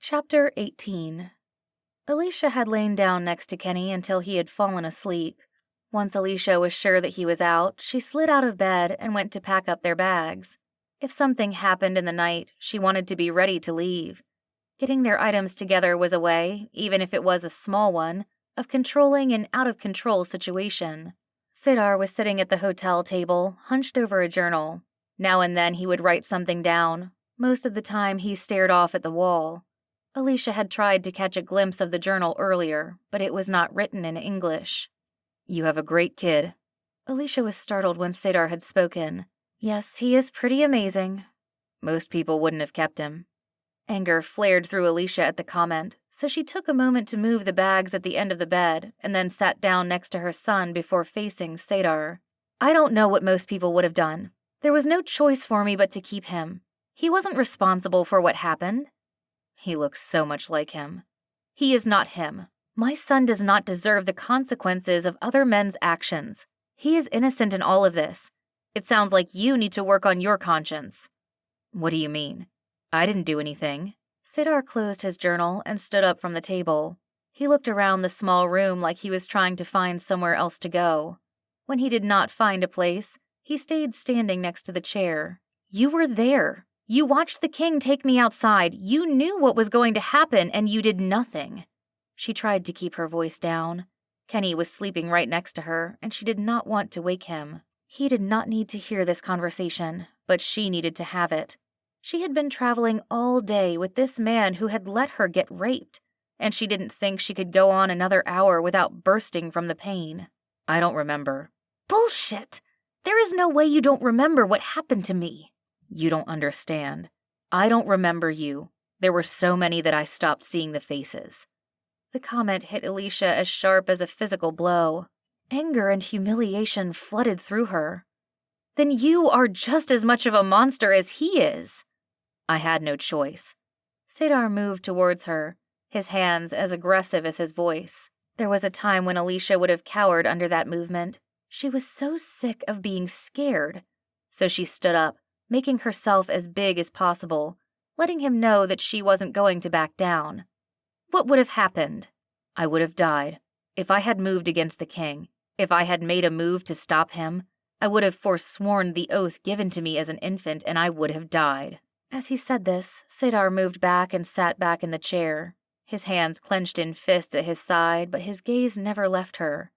Chapter 18. Alicia had lain down next to Kenny until he had fallen asleep. Once Alicia was sure that he was out, she slid out of bed and went to pack up their bags. If something happened in the night, she wanted to be ready to leave. Getting their items together was a way, even if it was a small one, of controlling an out-of-control situation. Cedar was sitting at the hotel table, hunched over a journal. Now and then he would write something down. Most of the time he stared off at the wall. Alicia had tried to catch a glimpse of the journal earlier, but it was not written in English. "You have a great kid." Alicia was startled when Cedar had spoken. "Yes, he is pretty amazing." "Most people wouldn't have kept him." Anger flared through Alicia at the comment, so she took a moment to move the bags at the end of the bed and then sat down next to her son before facing Cedar. "I don't know what most people would have done. There was no choice for me but to keep him. He wasn't responsible for what happened." "He looks so much like him." "He is not him. My son does not deserve the consequences of other men's actions. He is innocent in all of this. It sounds like you need to work on your conscience." "What do you mean? I didn't do anything." Cedar closed his journal and stood up from the table. He looked around the small room like he was trying to find somewhere else to go. When he did not find a place, he stayed standing next to the chair. "You were there. You watched the king take me outside. You knew what was going to happen, and you did nothing." She tried to keep her voice down. Kenny was sleeping right next to her, and she did not want to wake him. He did not need to hear this conversation, but she needed to have it. She had been traveling all day with this man who had let her get raped, and she didn't think she could go on another hour without bursting from the pain. "I don't remember." "Bullshit! There is no way you don't remember what happened to me." "You don't understand. I don't remember you. There were so many that I stopped seeing the faces." The comment hit Alicia as sharp as a physical blow. Anger and humiliation flooded through her. "Then you are just as much of a monster as he is." "I had no choice." Cedar moved towards her, his hands as aggressive as his voice. There was a time when Alicia would have cowered under that movement. She was so sick of being scared. So she stood up, making herself as big as possible, letting him know that she wasn't going to back down. "What would have happened?" "I would have died. If I had moved against the king, if I had made a move to stop him, I would have forsworn the oath given to me as an infant, and I would have died." As he said this, Cedar moved back and sat back in the chair. His hands clenched in fists at his side, but his gaze never left her.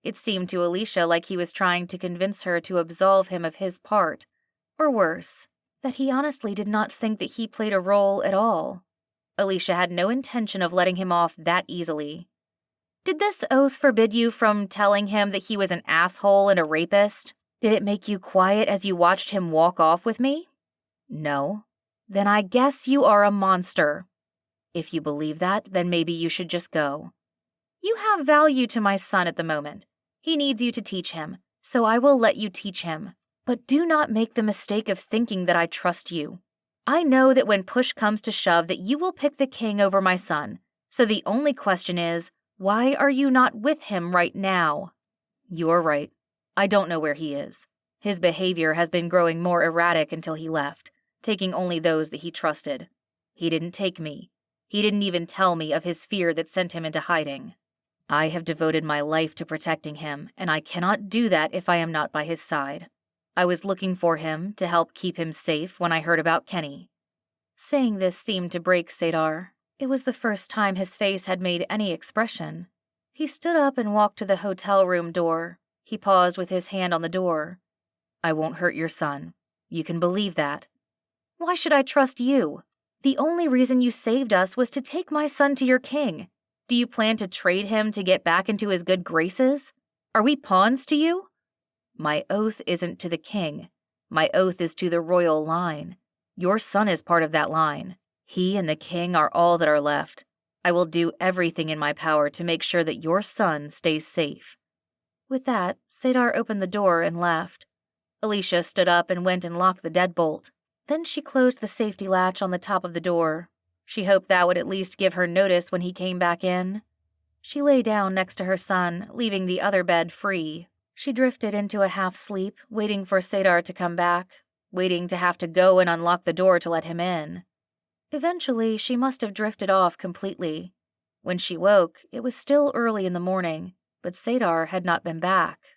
It seemed to Alicia like he was trying to convince her to absolve him of his part, or worse, that he honestly did not think that he played a role at all. Alicia had no intention of letting him off that easily. "Did this oath forbid you from telling him that he was an asshole and a rapist? Did it make you quiet as you watched him walk off with me?" "No." "Then I guess you are a monster." "If you believe that, then maybe you should just go." "You have value to my son at the moment. He needs you to teach him, so I will let you teach him. But do not make the mistake of thinking that I trust you. I know that when push comes to shove that you will pick the king over my son, so the only question is, why are you not with him right now?" "You're right. I don't know where he is. His behavior has been growing more erratic until he left, taking only those that he trusted. He didn't take me. He didn't even tell me of his fear that sent him into hiding. I have devoted my life to protecting him, and I cannot do that if I am not by his side. I was looking for him to help keep him safe when I heard about Kenny." Saying this seemed to break Cedar. It was the first time his face had made any expression. He stood up and walked to the hotel room door. He paused with his hand on the door. "I won't hurt your son. You can believe that." "Why should I trust you? The only reason you saved us was to take my son to your king. Do you plan to trade him to get back into his good graces? Are we pawns to you?" "My oath isn't to the king. My oath is to the royal line. Your son is part of that line. He and the king are all that are left. I will do everything in my power to make sure that your son stays safe." With that, Cedar opened the door and left. Alicia stood up and went and locked the deadbolt. Then she closed the safety latch on the top of the door. She hoped that would at least give her notice when he came back in. She lay down next to her son, leaving the other bed free. She drifted into a half-sleep, waiting for Cedar to come back, waiting to have to go and unlock the door to let him in. Eventually, she must have drifted off completely. When she woke, it was still early in the morning, but Sadar had not been back.